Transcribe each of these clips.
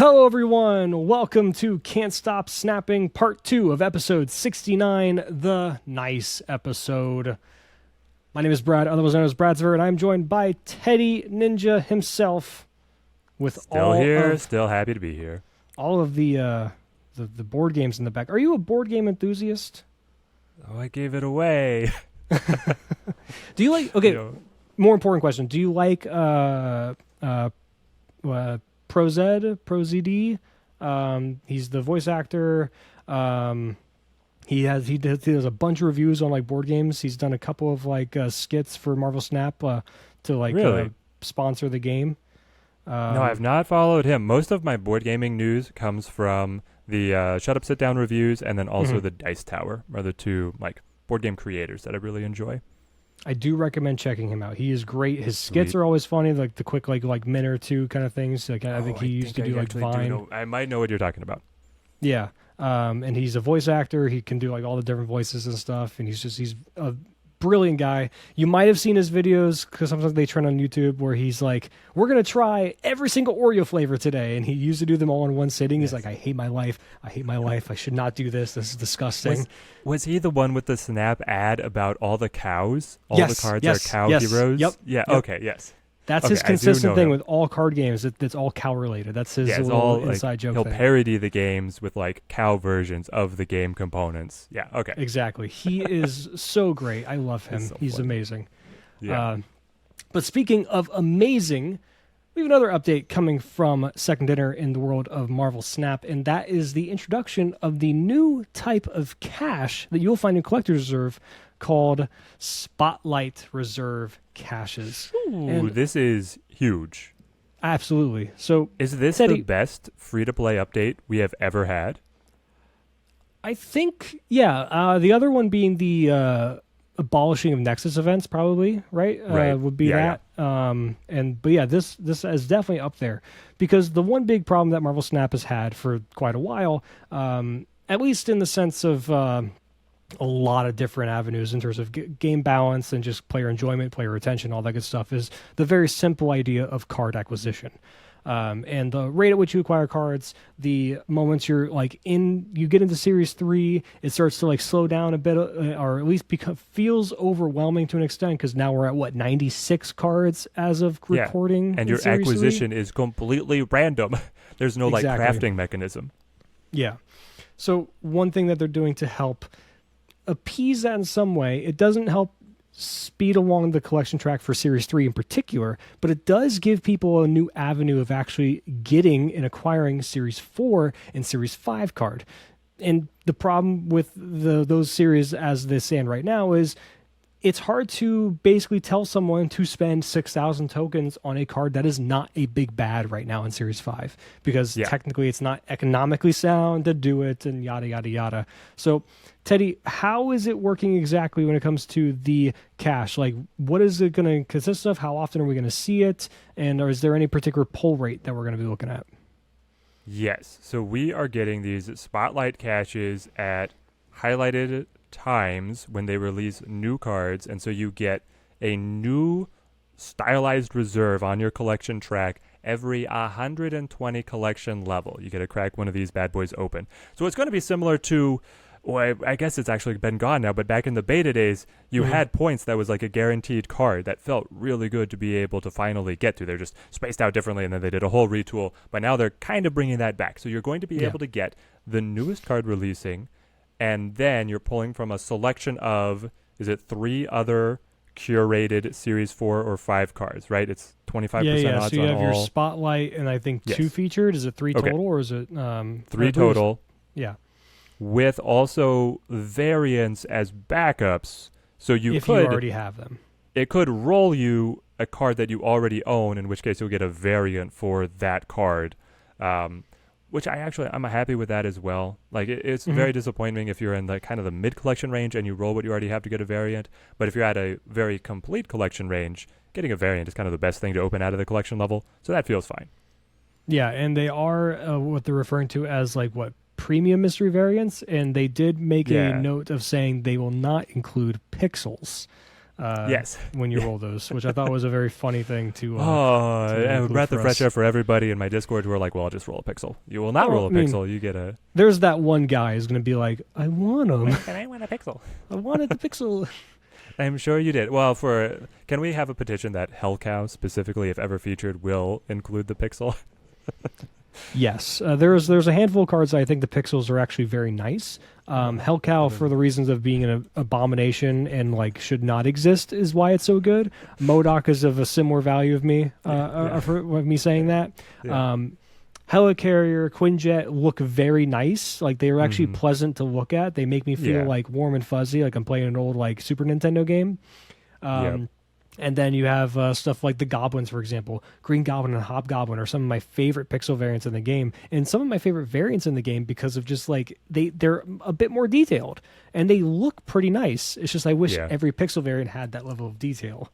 Hello, everyone. Welcome to Can't Stop Snapping, Part 2 of Episode 69, the nice episode. My name is Brad, otherwise known as Bradsver, and I'm joined by Teddy Ninja himself. With Still happy to be here. All of the board games in the back. Are you a board game enthusiast? Oh, I gave it away. Do you like? Okay, more important question. Do you like ProZD? He's the voice actor. He does a bunch of reviews on like board games. He's done a couple of like skits for Marvel Snap to like really? Sponsor the game. No, I've not followed him. Most of my board gaming news comes from the Shut Up Sit Down reviews, and then also the Dice Tower are the two like board game creators that I really enjoy. I do recommend checking him out. He is great. His skits are always funny, like the quick like minute or two kind of things. Like I think he used to do like Vine. I might know what you're talking about. Yeah. And he's a voice actor. He can do like all the different voices and stuff. And he's a brilliant guy. You might have seen his videos because sometimes they trend on YouTube where he's like, we're going to try every single Oreo flavor today. And he used to do them all in one sitting. He's like, I hate my life. I hate my life. I should not do this. This is disgusting. Was he the one with the Snap ad about all the cows? All the cards are cow heroes? Yep. Yeah, yep. Okay, yes. That's his consistent thing with all card games. That's all cow related. That's his little inside joke. He'll parody the games with like cow versions of the game components. Yeah, okay. Exactly. He is so great. I love him. He's amazing. Yeah. But speaking of amazing, we have another update coming from Second Dinner in the world of Marvel Snap, and that is the introduction of the new type of cache that you'll find in Collector's Reserve called Spotlight Reserve caches. Ooh, this is huge. Absolutely. So, is this the best free-to-play update we have ever had? I think, yeah. The other one being the abolishing of Nexus events, probably, right? Would be that. But yeah, this is definitely up there because the one big problem that Marvel Snap has had for quite a while, at least in the sense of a lot of different avenues in terms of game balance and just player enjoyment, player retention, all that good stuff, is the very simple idea of card acquisition. And the rate at which you acquire cards, the moments you get into Series 3, it starts to like slow down a bit, or at least feels overwhelming to an extent, because now we're at 96 cards as of recording. And your Series acquisition 3? is completely random. There's no like crafting mechanism. Yeah. So one thing that they're doing to help appease that in some way, it doesn't help speed along the collection track for Series 3 in particular, but it does give people a new avenue of actually getting and acquiring Series 4 and Series 5 card. And the problem with those series as they stand right now is it's hard to basically tell someone to spend 6,000 tokens on a card that is not a big bad right now in Series 5, because technically it's not economically sound to do it and yada, yada, yada. So, Teddy, how is it working exactly when it comes to the cache? Like, what is it going to consist of? How often are we going to see it? And is there any particular pull rate that we're going to be looking at? Yes. So we are getting these spotlight caches at highlighted times when they release new cards, and so you get a new stylized reserve on your collection track every 120 collection level. You get to crack one of these bad boys open. So it's going to be similar to, well, I guess it's actually been gone now, but back in the beta days, you had points that was like a guaranteed card that felt really good to be able to finally get to. They're just spaced out differently, and then they did a whole retool, but now they're kind of bringing that back. So you're going to be able to get the newest card releasing, and then you're pulling from a selection of, is it 3 other curated Series 4 or 5 cards, right? It's 25% odds so you have on your all. Spotlight and I think 2 featured. Is it 3 total or is it 3 total? Yeah. With also variants as backups. So you if you already have them. It could roll you a card that you already own, in which case you'll get a variant for that card. Which I'm happy with that as well. Like it's very disappointing if you're in the kind of the mid collection range and you roll what you already have to get a variant. But if you're at a very complete collection range, getting a variant is kind of the best thing to open out of the collection level. So that feels fine. Yeah, and they are what they're referring to as premium mystery variants, and they did make a note of saying they will not include pixels. Yes. when you roll those, which I thought was a very funny thing to. And include breath of for fresh us. air for everybody in my Discord who are like, well, I'll just roll a pixel. You will not Well, roll a I mean- pixel. You get a. There's that one guy who's going to be like, I want him. Can I win a pixel? I wanted the pixel. I'm sure you did. Well, can we have a petition that Hellcow specifically, if ever featured, will include the pixel? Yes, there's a handful of cards that I think the pixels are actually very nice. Hellcow, for the reasons of being an abomination and like should not exist, is why it's so good. MODOK is of a similar value of me, of me saying that. Yeah. Helicarrier, Quinjet look very nice. Like they are actually Mhm. pleasant to look at. They make me feel Yeah. like warm and fuzzy, like I'm playing an old like Super Nintendo game. Yep. And then you have stuff like the Goblins, for example. Green Goblin and Hobgoblin are some of my favorite pixel variants in the game, and some of my favorite variants in the game because of just like they're a bit more detailed and they look pretty nice. It's just I wish Yeah. every pixel variant had that level of detail,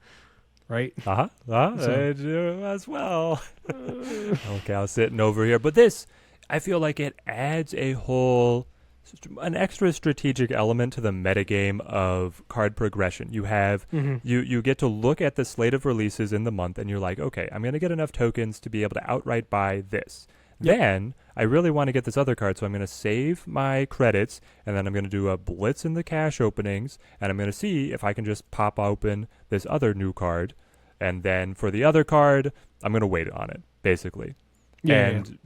right? I So- do as well. Okay, I was sitting over here. But this, I feel like it adds an extra strategic element to the metagame of card progression. You have you get to look at the slate of releases in the month and you're like, okay, I'm going to get enough tokens to be able to outright buy this. Yep. Then I really want to get this other card, so I'm going to save my credits, and then I'm going to do a blitz in the cash openings, and I'm going to see if I can just pop open this other new card, and then for the other card, I'm going to wait on it, basically. Getting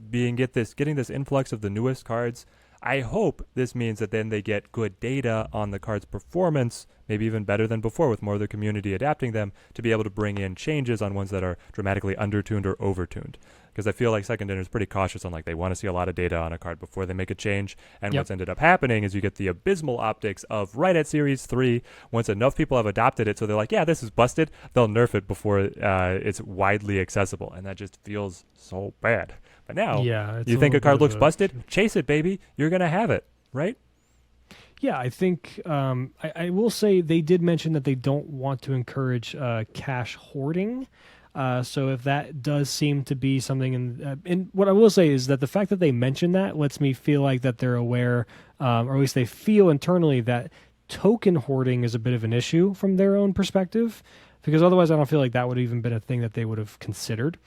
this influx of the newest cards, I hope this means that then they get good data on the card's performance, maybe even better than before with more of the community adapting them to be able to bring in changes on ones that are dramatically undertuned or overtuned. Because I feel like Second Dinner is pretty cautious on like they want to see a lot of data on a card before they make a change. And Yep. what's ended up happening is you get the abysmal optics of right at Series 3, once enough people have adopted it, so they're like, yeah, this is busted, they'll nerf it before it's widely accessible. And that just feels so bad. But now, it's you think a little card bit looks of busted? Chase it, baby. You're going to have it, right? Yeah, I think I will say they did mention that they don't want to encourage cash hoarding. So if that does seem to be something, and what I will say is that the fact that they mention that lets me feel like that they're aware, or at least they feel internally that token hoarding is a bit of an issue from their own perspective, because otherwise I don't feel like that would have even been a thing that they would have considered.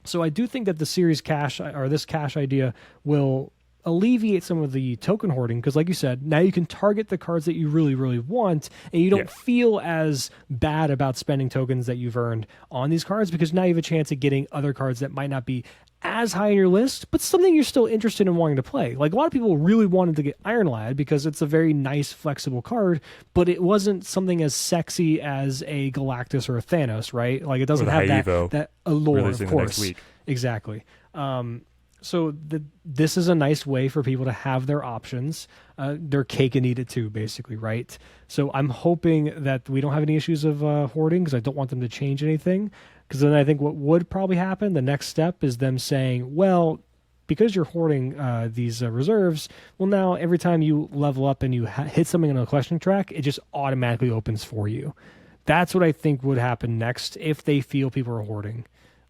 So I do think that the series cash or this cash idea will alleviate some of the token hoarding because, like you said, now you can target the cards that you really, really want, and you don't feel as bad about spending tokens that you've earned on these cards because now you have a chance at getting other cards that might not be as high on your list, but something you're still interested in wanting to play. Like a lot of people really wanted to get Iron Lad because it's a very nice, flexible card, but it wasn't something as sexy as a Galactus or a Thanos, right? Like it doesn't Or the have Haivo that allure, of releasing the next course. week. Exactly. So this is a nice way for people to have their options, their cake and eat it too, basically, right? So I'm hoping that we don't have any issues of hoarding because I don't want them to change anything. Because then I think what would probably happen, the next step is them saying, well, because you're hoarding these reserves, well, now every time you level up and you hit something on a collection track, it just automatically opens for you. That's what I think would happen next if they feel people are hoarding.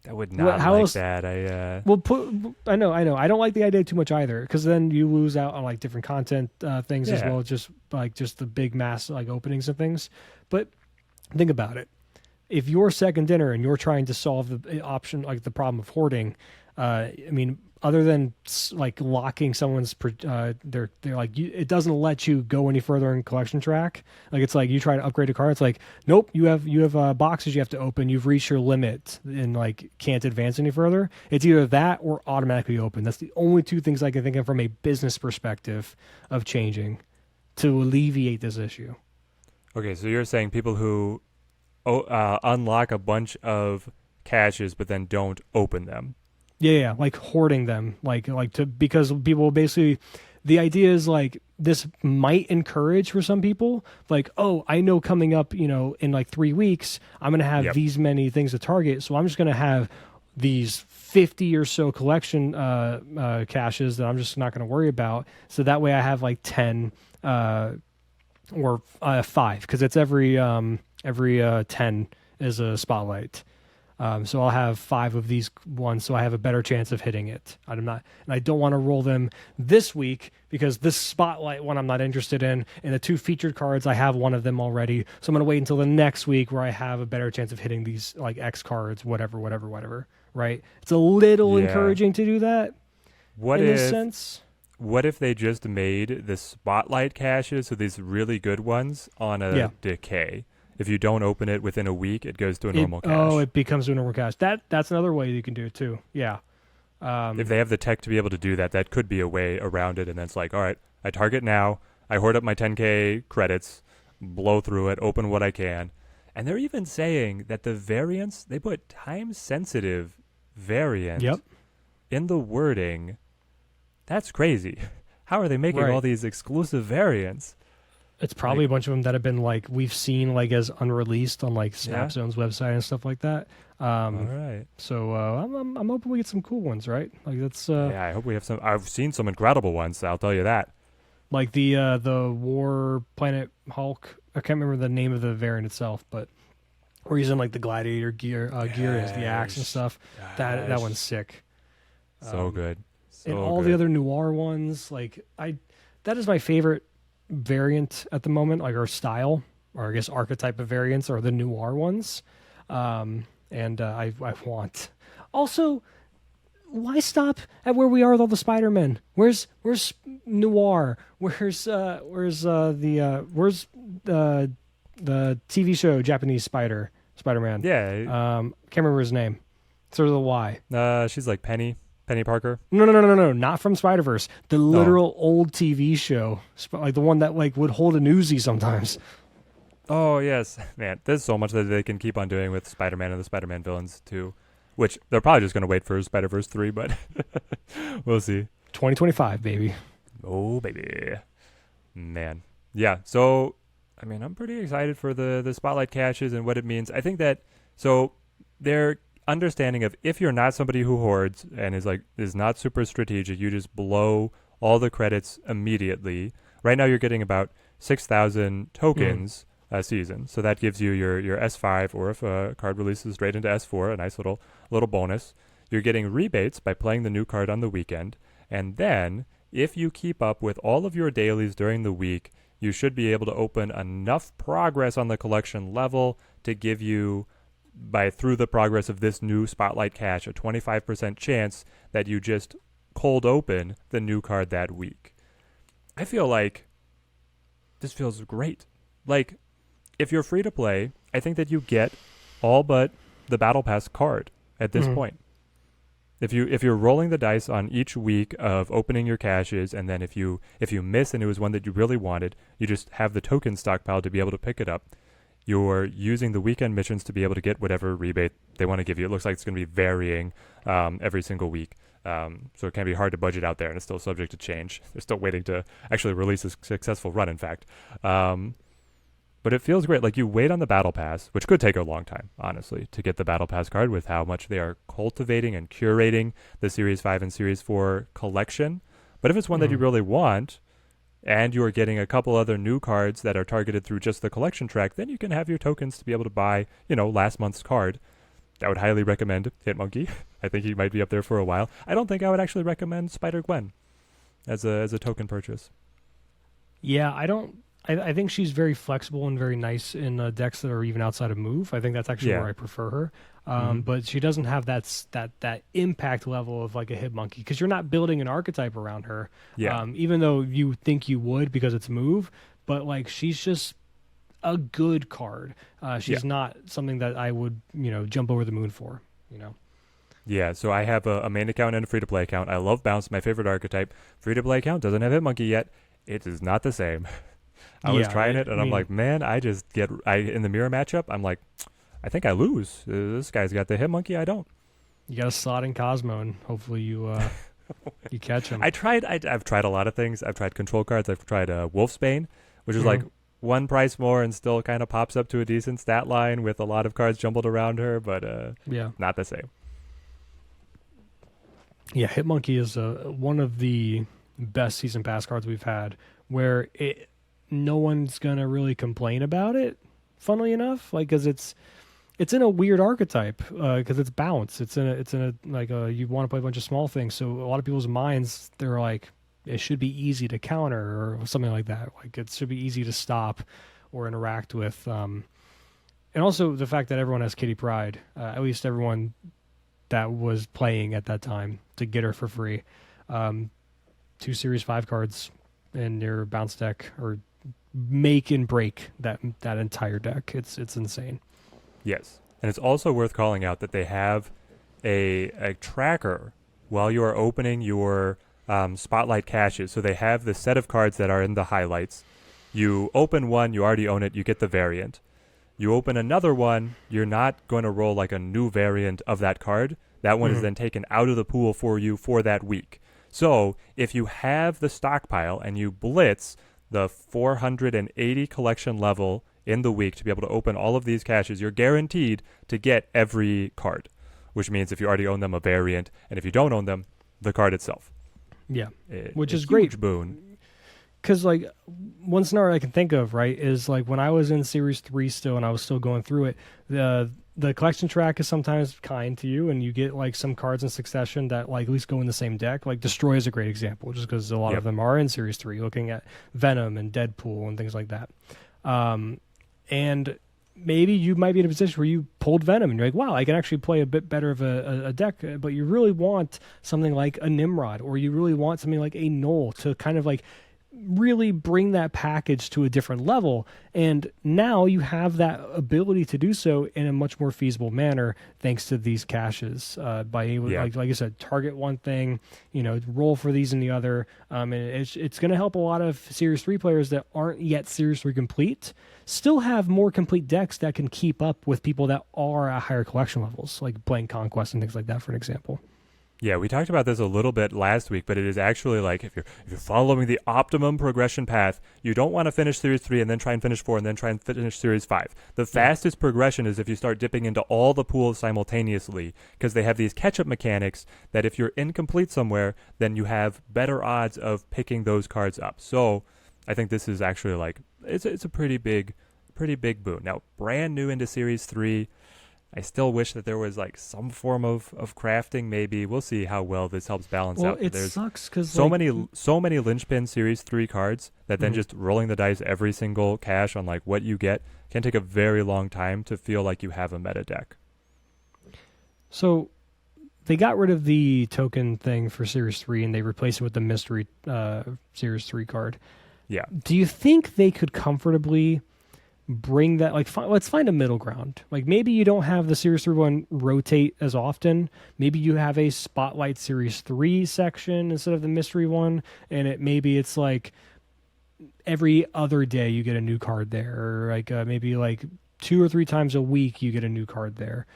I would not like that. I know. I don't like the idea too much either, because then you lose out on like different content things as well, just the big mass like openings and things. But think about it: if you're Second Dinner and you're trying to solve the option, like the problem of hoarding, I mean, other than like locking someone's, they're like it doesn't let you go any further in collection track. Like it's like you try to upgrade a card, it's like nope, you have boxes you have to open. You've reached your limit and like can't advance any further. It's either that or automatically open. That's the only two things I can think of from a business perspective of changing to alleviate this issue. Okay, so you're saying people who unlock a bunch of caches but then don't open them. Yeah, like hoarding them, because people basically, the idea is like this might encourage for some people, like, oh, I know coming up, in like 3 weeks, I'm gonna have these many things to target, so I'm just gonna have these 50 or so collection caches that I'm just not gonna worry about. So that way I have like 10 or 5, because it's every 10 is a spotlight. So I'll have 5 of these ones, so I have a better chance of hitting it. And I don't want to roll them this week because this spotlight one I'm not interested in, and the 2 featured cards I have one of them already. So I'm going to wait until the next week where I have a better chance of hitting these like X cards, whatever. Right? It's a little Yeah. encouraging to do that What in if this sense. what if they just made the spotlight caches, so these really good ones, on a Yeah. decay? If you don't open it within a week, it goes to a normal cache. It becomes a normal cache. That's another way you can do it too. Yeah. If they have the tech to be able to do that, that could be a way around it. And then it's like, all right, I target now. I hoard up my 10K credits, blow through it, open what I can. And they're even saying that the variants, they put time-sensitive variant Yep. in the wording. That's crazy. How are they making Right. all these exclusive variants? It's probably a bunch of them that have been like we've seen like as unreleased on like Snapzone's website and stuff like that. All right. So I'm hoping we get some cool ones, right? Like that's Yeah, I hope we have some. I've seen some incredible ones, I'll tell you that. like the War Planet Hulk. I can't remember the name of the variant itself, but we're using like the Gladiator gear as the axe and Yes. stuff. That one's sick. So good. So And all good. the other noir ones, like that is my favorite variant at the moment, like our style, or I guess archetype of variants are the noir ones. I want also, why stop at where we are with all the Spider-Men? Where's noir? Where's the TV show Japanese Spider-Man? Yeah. Can't remember his name. Sort of the Y. She's like Penny Parker. No, not from Spider-Verse. The literal old TV show, like the one that like would hold an Uzi sometimes. Oh, yes. Man, there's so much that they can keep on doing with Spider-Man and the Spider-Man villains, too. Which they're probably just going to wait for Spider-Verse 3, but we'll see. 2025, baby. Oh, baby. Man. Yeah, so, I mean, I'm pretty excited for the Spotlight caches and what it means. I think that, so, their understanding of if you're not somebody who hoards and is not super strategic, you just blow all the credits immediately. Right now you're getting about 6,000 tokens a season. So that gives you your S5, or if a card releases straight into S4, a nice little bonus. You're getting rebates by playing the new card on the weekend. And then, if you keep up with all of your dailies during the week, you should be able to open enough progress on the collection level to give you, through the progress of this new Spotlight cache, a 25% chance that you just cold open the new card that week. I feel like this feels great. Like, if you're free to play, I think that you get all but the Battle Pass card at this point. If you're rolling the dice on each week of opening your caches, and then if you miss and it was one that you really wanted, you just have the token stockpile to be able to pick it up. You're using the weekend missions to be able to get whatever rebate they want to give you. It looks like it's going to be varying every single week. So it can be hard to budget out there, and it's still subject to change. They're still waiting to actually release a successful run, in fact. But it feels great. Like, you wait on the Battle Pass, which could take a long time, honestly, to get the Battle Pass card with how much they are cultivating and curating the Series 5 and Series 4 collection. But if it's one that you really want, and you're getting a couple other new cards that are targeted through just the collection track, then you can have your tokens to be able to buy, last month's card. I would highly recommend Hitmonkey. I think he might be up there for a while. I don't think I would actually recommend Spider-Gwen as a token purchase. Yeah, I think she's very flexible and very nice in decks that are even outside of move. I think that's actually where I prefer her. But she doesn't have that impact level of like a Hitmonkey, because you're not building an archetype around her. Yeah. Even though you think you would because it's move, but like she's just a good card. She's not something that I would jump over the moon for. Yeah, so I have a main account and a free-to-play account. I love Bounce, my favorite archetype. Free-to-play account doesn't have Hitmonkey yet. It is not the same. I was trying it, and I'm like, man, in the mirror matchup, I'm like, I think I lose. This guy's got the Hitmonkey, I don't. You got to slot in Cosmo, and hopefully you you catch him. I've tried a lot of things. I've tried control cards. I've tried Wolfsbane, which is like one price more and still kind of pops up to a decent stat line with a lot of cards jumbled around her, but not the same. Yeah, Hitmonkey is one of the best season pass cards we've had, where no one's gonna really complain about it. Funnily enough, like, because it's in a weird archetype because it's bounce. It's in a like you want to play a bunch of small things. So a lot of people's minds, they're like, it should be easy to counter or something like that. Like it should be easy to stop or interact with. And also the fact that everyone has Kitty Pryde, at least everyone that was playing at that time to get her for free. 2 Series 5 cards in your bounce deck or make and break that entire deck. It's insane. Yes. And it's also worth calling out that they have a tracker while you are opening your Spotlight caches. So they have the set of cards that are in the highlights. You open one, you already own it, you get the variant. You open another one, you're not going to roll like a new variant of that card. That one is then taken out of the pool for you for that week. So if you have the stockpile and you blitz the 480 collection level in the week to be able to open all of these caches, you're guaranteed to get every card, which means if you already own them, a variant, and if you don't own them, the card itself. Yeah, which a is great. Huge boon. Because like one scenario I can think of, right, is like when I was in Series 3 still and I was still going through it, the collection track is sometimes kind to you and you get like some cards in succession that like at least go in the same deck. Like Destroy is a great example just because a lot of them are in Series 3, looking at Venom and Deadpool and things like that. And maybe you might be in a position where you pulled Venom and you're like, wow, I can actually play a bit better of a deck, but you really want something like a Nimrod or you really want something like a Null to kind of like really bring that package to a different level. And now you have that ability to do so in a much more feasible manner thanks to these caches, by able like I said, target one thing, roll for these and the other. And it's going to help a lot of Series 3 players that aren't yet Series 3 complete still have more complete decks that can keep up with people that are at higher collection levels, like playing Conquest and things like that, for an example. Yeah, we talked about this a little bit last week, but it is actually like if you're following the optimum progression path, you don't want to finish Series 3 and then try and finish 4 and then try and finish Series 5. The fastest progression is if you start dipping into all the pools simultaneously, because they have these catch-up mechanics that if you're incomplete somewhere, then you have better odds of picking those cards up. So I think this is actually like, it's a pretty big boon. Now, brand new into Series 3, I still wish that there was like some form of crafting. Maybe we'll see how well this helps balance out. It sucks because so many linchpin Series 3 cards that then just rolling the dice every single cache on like what you get can take a very long time to feel like you have a meta deck. So they got rid of the token thing for Series 3 and they replaced it with the mystery Series 3 card. Yeah. Do you think they could comfortably bring that, like, let's find a middle ground. Like, maybe you don't have the Series 3 one rotate as often. Maybe you have a Spotlight Series 3 section instead of the mystery one, and maybe it's like every other day you get a new card there, or like maybe like 2 or 3 times a week you get a new card there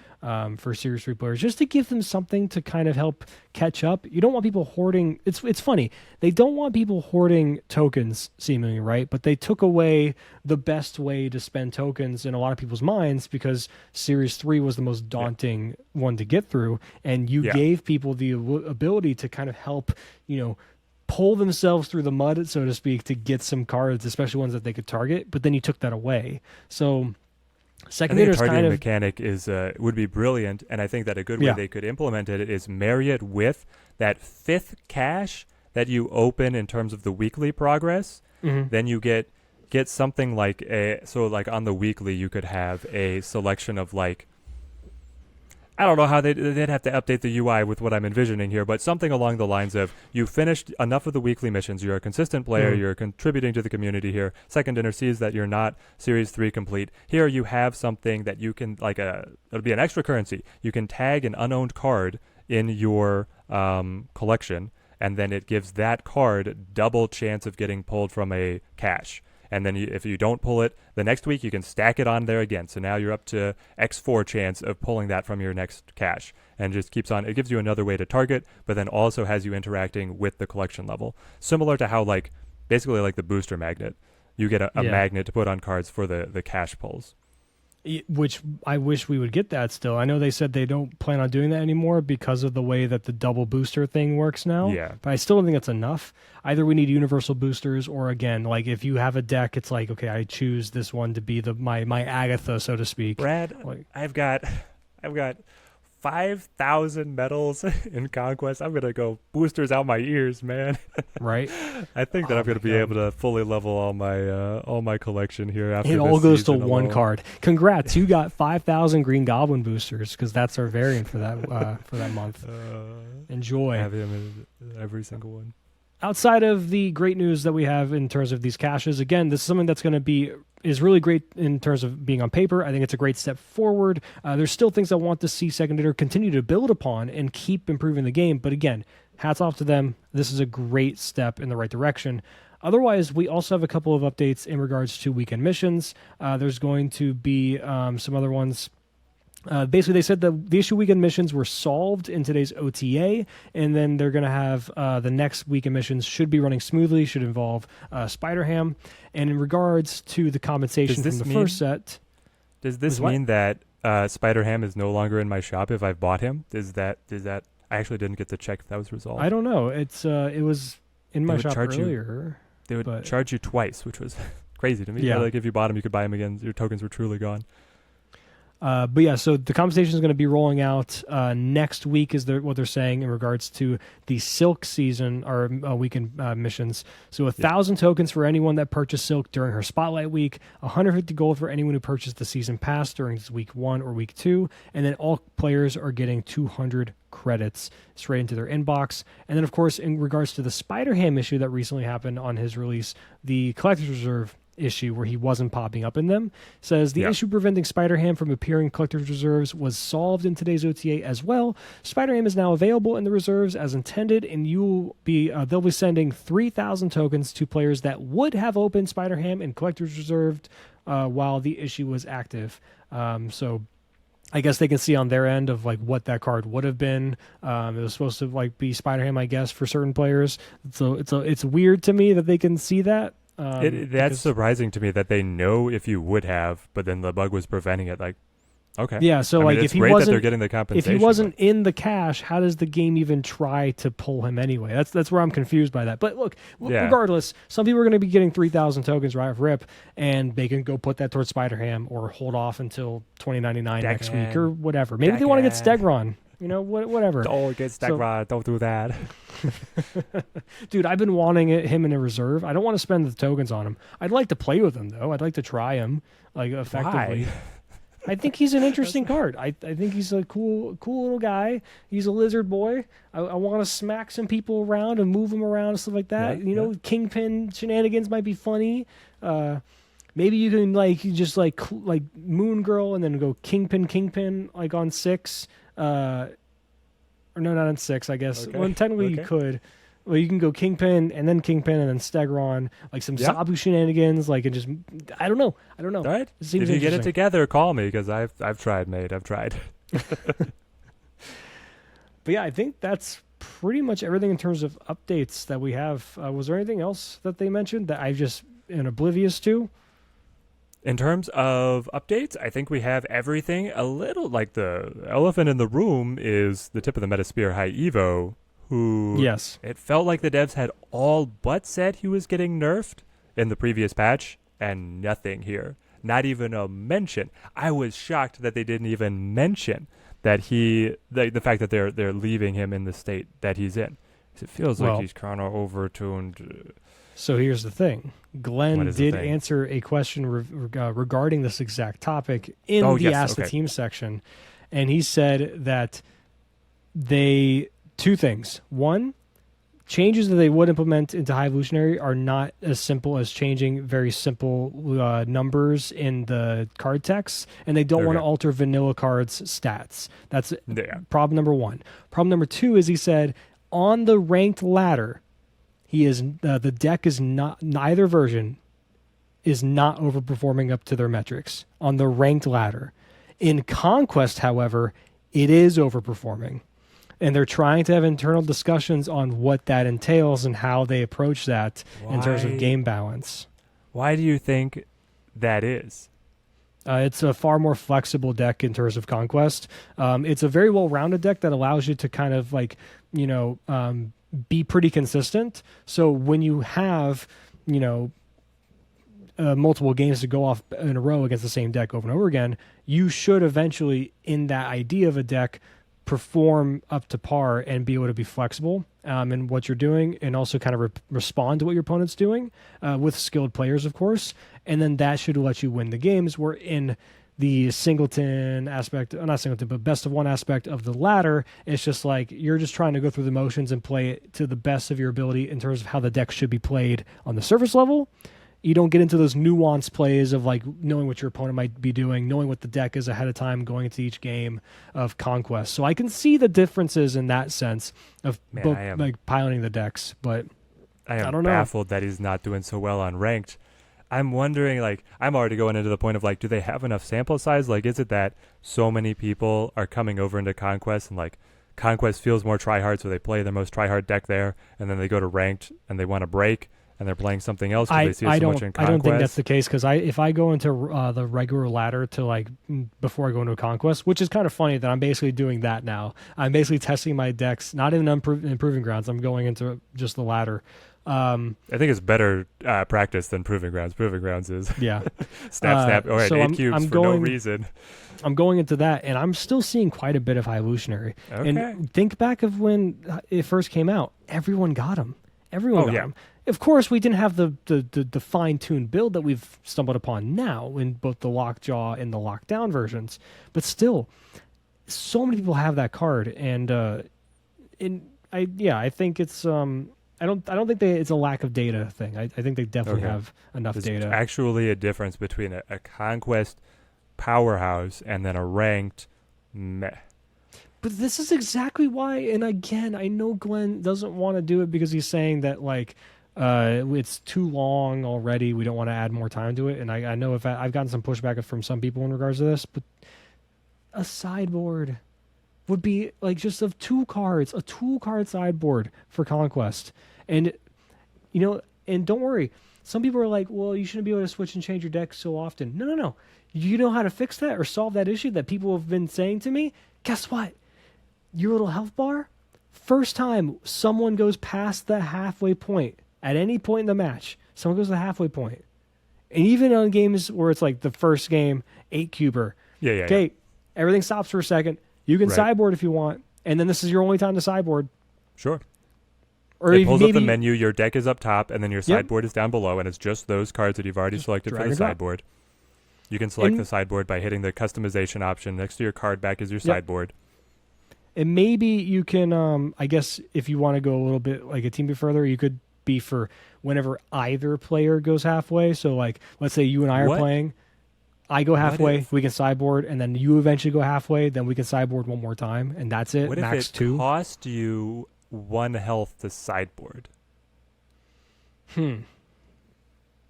for Series 3 players, just to give them something to kind of help catch up. You don't want people hoarding. It's funny. They don't want people hoarding tokens, seemingly, right? But they took away the best way to spend tokens in a lot of people's minds because Series 3 was the most daunting one to get through, and you gave people the ability to kind of help, pull themselves through the mud, so to speak, to get some cards, especially ones that they could target, but then you took that away. So Second targeting mechanic is would be brilliant, and I think that a good way they could implement it is marry it with that 5th cache that you open in terms of the weekly progress. Then you get something like like on the weekly you could have a selection of like, I don't know how they'd have to update the UI with what I'm envisioning here, but something along the lines of you finished enough of the weekly missions, you're a consistent player, you're contributing to the community here. Second Dinner sees that you're not Series 3 complete. Here you have something that you can, like it'll be an extra currency. You can tag an unowned card in your collection, and then it gives that card double chance of getting pulled from a cache. And then if you don't pull it, the next week you can stack it on there again. So now you're up to X4 chance of pulling that from your next cache. And just keeps on. It gives you another way to target, but then also has you interacting with the collection level. Similar to how, like, basically like the booster magnet. You get a magnet to put on cards for the cache pulls. Which I wish we would get that still. I know they said they don't plan on doing that anymore because of the way that the double booster thing works now. Yeah. But I still don't think that's enough. Either we need universal boosters, or again, like if you have a deck, it's like, okay, I choose this one to be my Agatha, so to speak. Brad, Like, I've got 5,000 medals in Conquest. I'm gonna go boosters out my ears, man. right? I think that Oh I'm gonna my be God. able to fully level all my collection here after It this all goes to season one alone. card. Congrats, you got 5,000 Green Goblin boosters because that's our variant for that month. Enjoy. I have him in every single one. Outside of the great news that we have in terms of these caches, again, this is something that's going to is really great in terms of being on paper. I think it's a great step forward. There's still things I want to see Second Editor continue to build upon and keep improving the game. But again, hats off to them. This is a great step in the right direction. Otherwise, we also have a couple of updates in regards to weekend missions. There's going to be some other ones. Basically, they said the issue weekend missions were solved in today's OTA, and then they're going to have the next weekend missions should be running smoothly, should involve Spider-Ham. And in regards to the compensation from the first set... Does this what? mean that Spider-Ham is no longer in my shop if I've bought him? Does that? I actually didn't get to check if that was resolved. I don't know. It was in my would shop charge you- earlier. They would but- charge you twice, which was crazy to me. Yeah. Like if you bought him, you could buy him again. Your tokens were truly gone. But yeah, so the compensation is going to be rolling out next week, is what they're saying in regards to the Silk season or weekend missions. So 1,000 tokens for anyone that purchased Silk during her Spotlight week, 150 gold for anyone who purchased the season pass during week 1 or week 2, and then all players are getting 200 credits straight into their inbox. And then, of course, in regards to the Spider-Ham issue that recently happened on his release, the Collector's Reserve issue where he wasn't popping up in them, says the issue preventing Spider-Ham from appearing in collector's reserves was solved in today's OTA as well. Spider-Ham is now available in the reserves as intended, and they'll be sending 3,000 tokens to players that would have opened Spider-Ham in collector's reserved while the issue was active. So I guess they can see on their end of like what that card would have been. It was supposed to like be Spider-Ham, I guess, for certain players. So it's weird to me that they can see that. That's surprising to me that they know if you would have, but then the bug was preventing it. Like, okay, yeah. So I mean, like it's if he great that they're wasn't getting the if compensation. he wasn't in the cache, how does the game even try to pull him anyway? That's where I'm confused by that. But look, regardless, some people are going to be getting 3,000 tokens right off rip, and they can go put that towards Spider-Ham or hold off until 2099 next week or whatever. Maybe they want to get Stegron. You know, whatever. Don't get Stegron. Don't do that. Dude, I've been wanting him in a reserve. I don't want to spend the tokens on him. I'd like to play with him, though. I'd like to try him, like, effectively. Why? I think he's an interesting card. I think he's a cool little guy. He's a lizard boy. I want to smack some people around and move them around and stuff like that. Yeah, you know, Kingpin shenanigans might be funny. Maybe you can just Moon Girl and then go Kingpin like on 6. Or no, not on 6, I guess. Okay. Well, technically you could. Well, you can go Kingpin and then Stegron, like some Sabu shenanigans, like, and just I don't know. All right. It seems If you get it interesting. together, call me because I've tried, mate. I've tried. But yeah, I think that's pretty much everything in terms of updates that we have. Was there anything else that they mentioned that I've just been oblivious to? In terms of updates, I think we have everything. A little like the elephant in the room is the tip of the Metasphere High Evo, who Yes. it felt like the devs had all but said he was getting nerfed in the previous patch, and nothing here. Not even a mention. I was shocked that they didn't even mention that the fact that they're leaving him in the state that he's in. 'Cause it feels like he's kind of overtuned. So here's the thing. Glenn What is the did thing? answer a question regarding this exact topic in the yes, Ask the okay. Team section. And he said that two things. One, changes that they would implement into High Evolutionary are not as simple as changing very simple numbers in the card text, and they don't want to alter vanilla cards' stats. That's problem number one. Problem number two is he said on the ranked ladder, the deck is not, neither version is not overperforming up to their metrics on the ranked ladder. In Conquest, however, it is overperforming. And they're trying to have internal discussions on what that entails and how they approach that in terms of game balance. Why do you think that is? It's a far more flexible deck in terms of Conquest. It's a very well-rounded deck that allows you to kind of like, be pretty consistent. So when you have, multiple games to go off in a row against the same deck over and over again, you should eventually, in that idea of a deck, perform up to par and be able to be flexible in what you're doing, and also kind of respond to what your opponent's doing with skilled players, of course. And then that should let you win the games. Where in the singleton aspect, not singleton, but best of one aspect of the ladder, it's just like you're just trying to go through the motions and play it to the best of your ability in terms of how the deck should be played on the surface level. You don't get into those nuanced plays of like knowing what your opponent might be doing, knowing what the deck is ahead of time going into each game of Conquest. So I can see the differences in that sense of like piloting the decks, but I don't know. Baffled that he's not doing so well on ranked. I'm wondering, like, I'm already going into the point of like, do they have enough sample size? Like, is it that so many people are coming over into Conquest and like Conquest feels more try-hard, so they play their most try-hard deck there, and then they go to ranked and they want to break, and they're playing something else because they see it so much in Conquest? I don't think that's the case, because if I go into the regular ladder to like before I go into a Conquest, which is kind of funny that I'm basically doing that now. I'm basically testing my decks, not even improving grounds. I'm going into just the ladder. I think it's better practice than Proving Grounds. Proving Grounds is snap. All right, so 8 cubes for no reason. I'm going into that, and I'm still seeing quite a bit of High Evolutionary. Okay. And think back of when it first came out. Everyone got them. Everyone got them. Of course, we didn't have the fine-tuned build that we've stumbled upon now in both the Lockjaw and the Lockdown versions. But still, so many people have that card, and I think it's I don't think it's a lack of data thing. I think they definitely have enough There's data. Actually, a difference between a Conquest powerhouse and then a ranked meh. But this is exactly why, and again, I know Glenn doesn't want to do it because he's saying that like it's too long already. We don't want to add more time to it. And I know I've gotten some pushback from some people in regards to this, but a sideboard would be like just of 2 cards, a 2-card sideboard for Conquest. And, and don't worry. Some people are like, well, you shouldn't be able to switch and change your deck so often. No. You know how to fix that or solve that issue that people have been saying to me? Guess what? Your little health bar, first time someone goes past the halfway point, at any point in the match, someone goes to the halfway point. And even on games where it's like the first game, 8-cuber. Okay, everything stops for a second. You can sideboard if you want, and then this is your only time to sideboard. Sure. Or it pulls up the menu, your deck is up top, and then your sideboard is down below, and it's just those cards that you've already selected for the sideboard. You can select the sideboard by hitting the customization option. Next to your card back is your sideboard. And maybe you can, I guess, if you want to go a little bit like a team bit further, you could be for whenever either player goes halfway. So, like, let's say you and I are playing. I go halfway, we can sideboard, and then you eventually go halfway, then we can sideboard one more time, and that's it. What max if it 2. cost you 1 health to sideboard?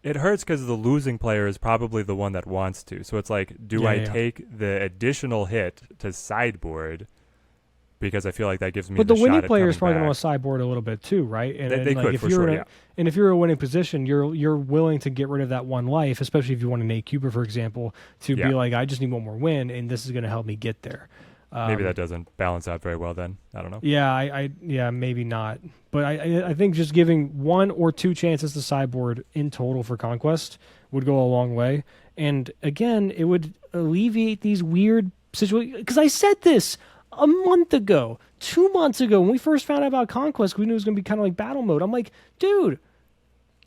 It hurts because the losing player is probably the one that wants to. So it's like, do I take the additional hit to sideboard because I feel like that gives me. But the winning player is probably going to want to sideboard a little bit too, right? And they like could, if for you're sure, and if you're in a winning position, you're willing to get rid of that 1 life, especially if you want an 8-cuber, for example, to be like, I just need 1 more win, and this is going to help me get there. Maybe that doesn't balance out very well then. I don't know. Yeah, maybe not. But I think just giving 1 or 2 chances to sideboard in total for Conquest would go a long way. And again, it would alleviate these weird situations. Because I said this a month ago, 2 months ago, when we first found out about Conquest, we knew it was going to be kind of like battle mode. I'm like, dude,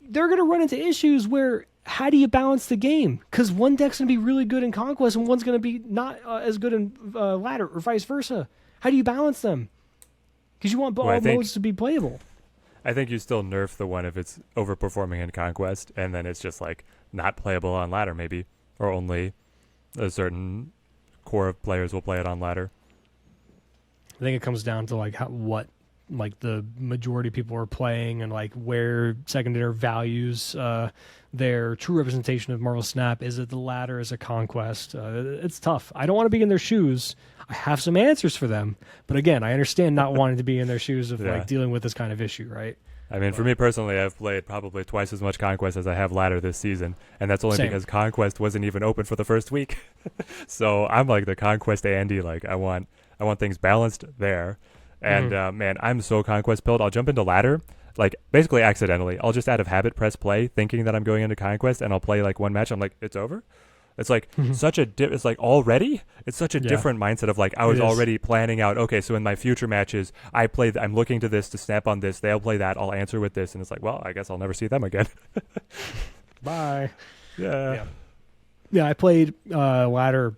they're going to run into issues where how do you balance the game? Because one deck's going to be really good in Conquest and one's going to be not as good in Ladder, or vice versa. How do you balance them? Because you want all modes to be playable. I think you still nerf the one if it's overperforming in Conquest, and then it's just like not playable on Ladder maybe, or only a certain core of players will play it on Ladder. I think it comes down to like what the majority of people are playing, and like where Second values their true representation of Marvel Snap. Is it the Ladder? Is it Conquest? It's tough. I don't want to be in their shoes. I have some answers for them, but again, I understand not wanting to be in their shoes of like dealing with this kind of issue, right? I mean, for me personally, I've played probably twice as much Conquest as I have Ladder this season, and that's only Same. because Conquest wasn't even open for the first week. So I'm like the Conquest Andy. Like I want things balanced there, and man, I'm so Conquest pilled. I'll jump into Ladder, like basically accidentally. I'll just out of habit press play, thinking that I'm going into Conquest, and I'll play like one match. I'm like, it's over. It's like it's like already. It's such a Yeah. different mindset of like I was It is. already planning out. Okay, so in my future matches, I'm looking to this to snap on this. They'll play that. I'll answer with this, and it's like, well, I guess I'll never see them again. Bye. Yeah. Yeah, I played ladder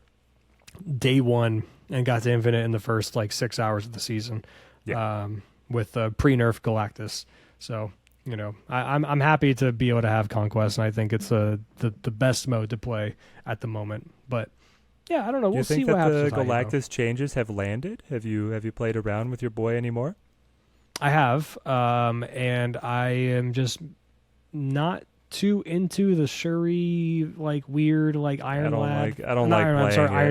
day one and got to Infinite in the first like 6 hours of the season. Yeah. With pre-nerf Galactus. So I'm happy to be able to have Conquest, and I think it's the best mode to play at the moment. But yeah, I don't know. Do We'll you see think what that happens. the with IEVO. Galactus changes have landed? Have you played around with your boy anymore? I have, and I am just not too into the Shuri like weird like Iron Lad. I don't Not like Iron Lad, playing sorry, it.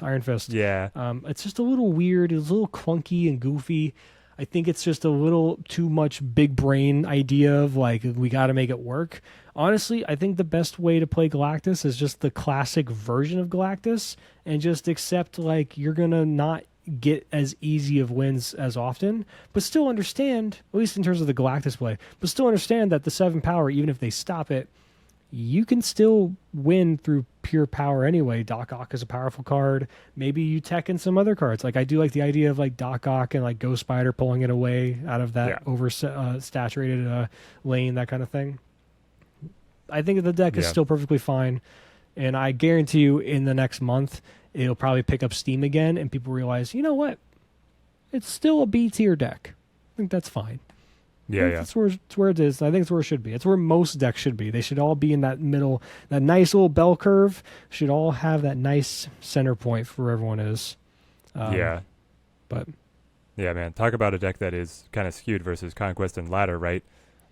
Iron Fist. Yeah. It's just a little weird. It's a little clunky and goofy. I think it's just a little too much big brain idea of like we got to make it work. Honestly, I think the best way to play Galactus is just the classic version of Galactus and just accept like you're going to not get as easy of wins as often, but still understand, at least in terms of the Galactus play, but still understand that the 7 power, even if they stop it, you can still win through pure power anyway. Doc Ock is a powerful card. Maybe you tech in some other cards. Like I do like the idea of like Doc Ock and like Ghost Spider pulling it away out of that saturated lane, that kind of thing. I think the deck is still perfectly fine, and I guarantee you in the next month it'll probably pick up steam again, and people realize, you know what, it's still a B tier deck. I think that's fine. Yeah. It's where it is. I think it's where it should be. It's where most decks should be. They should all be in that middle, that nice little bell curve. Should all have that nice center point for where everyone is. Yeah. But Yeah, man. Talk about a deck that is kind of skewed versus Conquest and Ladder, right?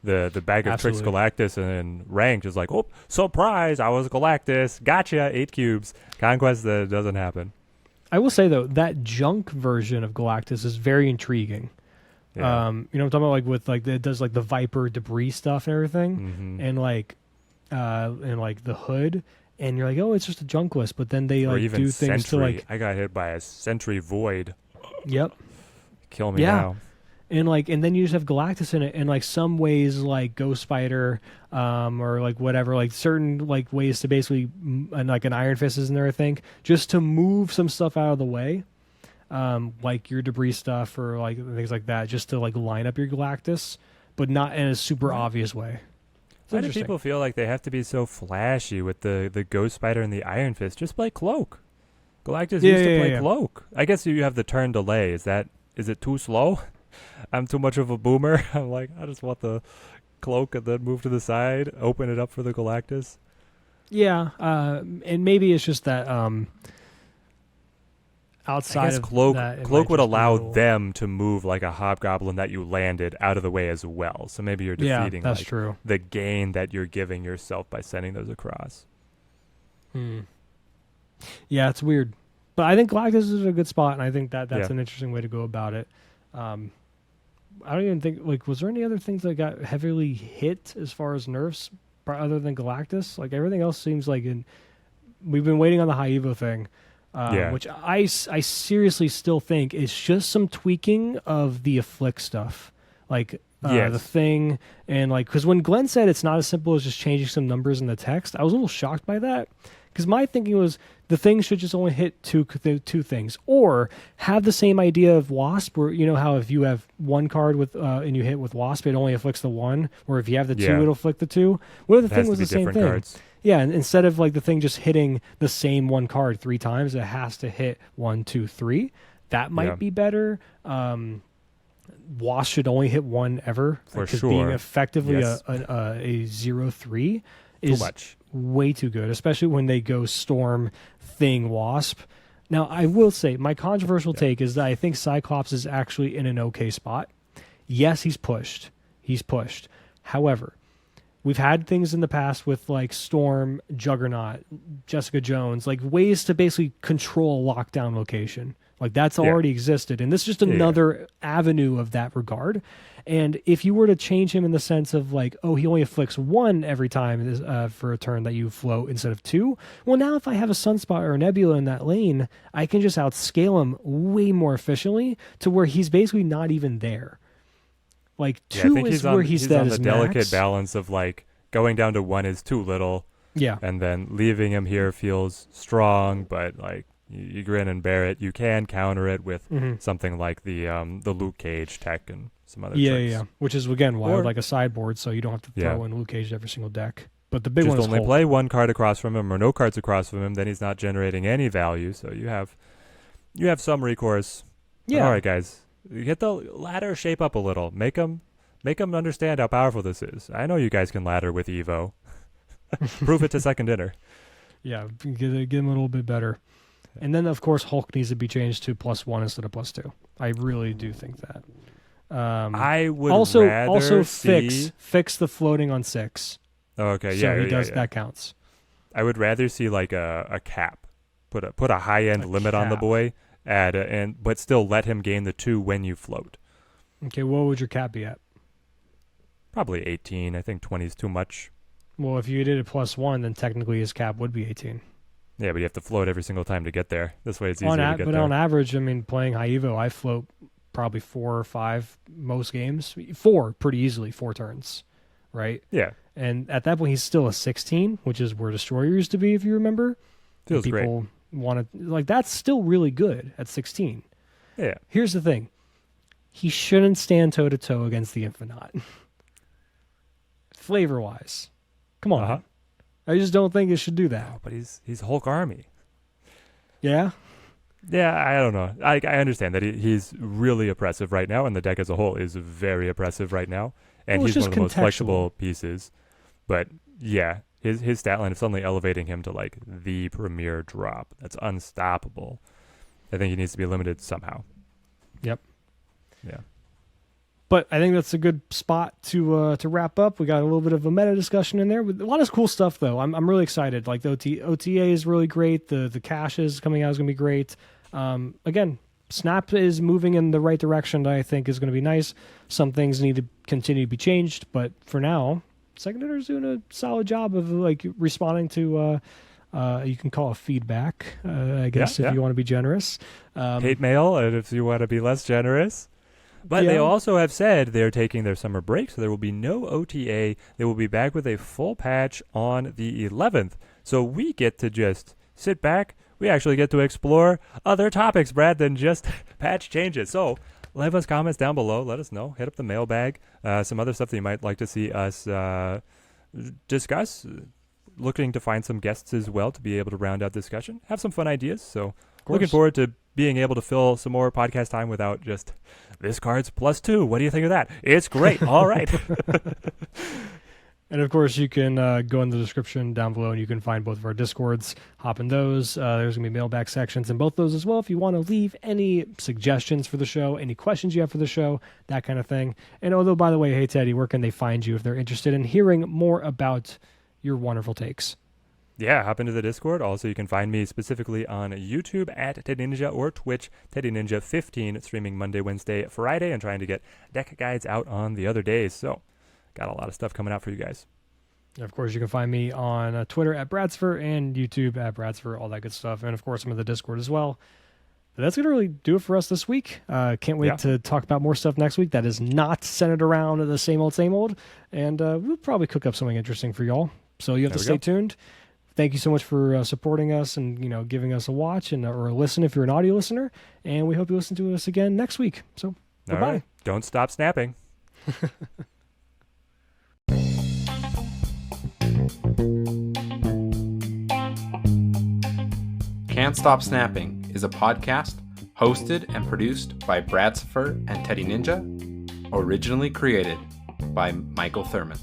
The bag of tricks Absolutely. Galactus and ranked is like, oh, surprise, I was Galactus. Gotcha, 8 cubes. Conquest, that doesn't happen. I will say though, that junk version of Galactus is very intriguing. Yeah. I'm talking about like with like it does like the Viper debris stuff and everything, and like the hood, and you're like, oh, it's just a junk list, but then they or like even do things Sentry. to like, I got hit by a Sentry Void. yep. Kill me Yeah. now. And then you just have Galactus in it, and like some ways like Ghost Spider, or like whatever, like certain like ways to basically and like an Iron Fist is in there, I think, just to move some stuff out of the way, like your debris stuff or like things like that, just to like line up your Galactus, but not in a super obvious way. It's Why do interesting. people feel like they have to be so flashy with the Ghost Spider and the Iron Fist? Just play Cloak. Galactus used to play Cloak. I guess you have the turn delay. Is it too slow? I'm too much of a boomer. I'm like, I just want the Cloak and then move to the side, open it up for the Galactus. Yeah, and maybe it's just that outside I guess of Cloak that, it Cloak might would just be a allow little- them to move like a Hobgoblin that you landed out of the way as well. So maybe you're defeating that's like, true. the gain that you're giving yourself by sending those across. Yeah, it's weird, but I think Galactus is a good spot, and I think that's Yeah. an interesting way to go about it. I don't even think like was there any other things that got heavily hit as far as nerfs other than Galactus? Like everything else seems like we've been waiting on the High Evo thing, which I seriously still think is just some tweaking of the Afflict stuff, like the thing, and like because when Glenn said it's not as simple as just changing some numbers in the text, I was a little shocked by that. Because my thinking was the thing should just only hit two things, or have the same idea of Wasp, where you know how if you have one card with and you hit with Wasp, it only afflicts the one, or if you have the two, it'll afflict the two. What if the thing was the same thing? Cards. Yeah, and instead of like the thing just hitting the same one card 3 times, it has to hit 1, 2, 3. That might be better. Wasp should only hit one ever, For because sure. being effectively Yes. a 0/3 is Too much. way too good, especially when they go Storm, Thing, Wasp. Now, I will say my controversial take is that I think Cyclops is actually in an okay spot. Yes, he's pushed. However, we've had things in the past with like Storm, Juggernaut, Jessica Jones, like ways to basically control a lockdown location. Like that's Yeah. already existed, and this is just Yeah. another avenue of that regard. And if you were to change him in the sense of like, oh, he only afflicts 1 every time for a turn that you float instead of 2, well, now if I have a Sunspot or a Nebula in that lane, I can just outscale him way more efficiently to where he's basically not even there. Like Yeah, I 2 think is where he's at on his the delicate max. balance of like going down to 1 is too little, Yeah. and then leaving him here feels strong, but like you grin and bear it. You can counter it with something like the Luke Cage tech and some other tricks. Yeah. Which is again why I Or- would like a sideboard, so you don't have to throw Yeah. in Luke Cage to every single deck. But the big Just one is only Hulk. play 1 card across from him or no cards across from him, then he's not generating any value. So you have some recourse. But Yeah. all right, guys, get the ladder shape up a little. Make them understand how powerful this is. I know you guys can ladder with Evo. Prove it to second dinner. Yeah, get him a little bit better. And then, of course, Hulk needs to be changed to +1 instead of +2. I really do think that. I would also rather see. fix the floating on 6. Okay, So yeah, he does yeah. that counts. I would rather see like a cap. Put a high end limit on the cap. boy, but still let him gain the 2 when you float. Okay, what would your cap be at? Probably 18. I think 20 is too much. Well, if you did it +1, then technically his cap would be 18. Yeah, but you have to float every single time to get there. This way it's easier to get But there. on average, I mean, playing high Evo, I float probably 4 or 5 most games. 4 pretty easily, 4 turns, right? Yeah, And at that point, he's still a 16, which is where Destroyer used to be, if you remember. feels great. People want to, like, that's still really good at 16. Yeah, Here's the thing. He shouldn't stand toe-to-toe against the Infinite. Flavor-wise. Come on. Uh-huh. I just don't think it should do that. oh, but he's Hulk Army. Yeah? Yeah, I don't know. I understand that he's really oppressive right now, and the deck as a whole is very oppressive right now. And Well, it's he's one of just the most contextual. flexible pieces. But yeah, his stat line is suddenly elevating him to like the premier drop. That's unstoppable. I think he needs to be limited somehow. Yep. Yeah. But I think that's a good spot to wrap up. We got a little bit of a meta discussion in there. With a lot of cool stuff, though. I'm really excited. Like the OTA is really great. The caches coming out is going to be great. Again, Snap is moving in the right direction that I think is going to be nice. Some things need to continue to be changed, but for now, Second Dinner is doing a solid job of like responding to you can call it feedback, I guess, Yeah, if yeah. you want to be generous. Hate mail, and if you want to be less generous. But they Yeah. also have said they're taking their summer break, so there will be no OTA. They will be back with a full patch on the 11th. So we get to just sit back. We actually get to explore other topics, Brad, than just patch changes. So leave us comments down below. Let us know. Hit up the mailbag. Some other stuff that you might like to see us discuss. Looking to find some guests as well to be able to round out discussion. Have some fun ideas. So looking forward to being able to fill some more podcast time without just this card's +2. What do you think of that? It's great. All right. And of course, you can go in the description down below and you can find both of our Discords. Hop in those. There's going to be mailbag sections in both those as well. If you want to leave any suggestions for the show, any questions you have for the show, that kind of thing. And although, by the way, hey, Teddy, where can they find you if they're interested in hearing more about your wonderful takes? Yeah, hop into the Discord. Also, you can find me specifically on YouTube at Teddy Ninja or Twitch, Teddy Ninja 15, streaming Monday, Wednesday, Friday, and trying to get deck guides out on the other days. So, got a lot of stuff coming out for you guys. And of course, you can find me on Twitter at Bradsfer and YouTube at Bradsfer, all that good stuff. And of course, I'm in the Discord as well. But that's going to really do it for us this week. Can't wait to talk about more stuff next week that is not centered around the same old. And we'll probably cook up something interesting for y'all. So you have to stay tuned. Thank you so much for supporting us and giving us a watch and or a listen if you're an audio listener. And we hope you listen to us again next week. So All bye-bye. right. Don't stop snapping. Can't Stop Snapping is a podcast hosted and produced by Bradsfer and Teddy Ninja, originally created by Michael Thurman.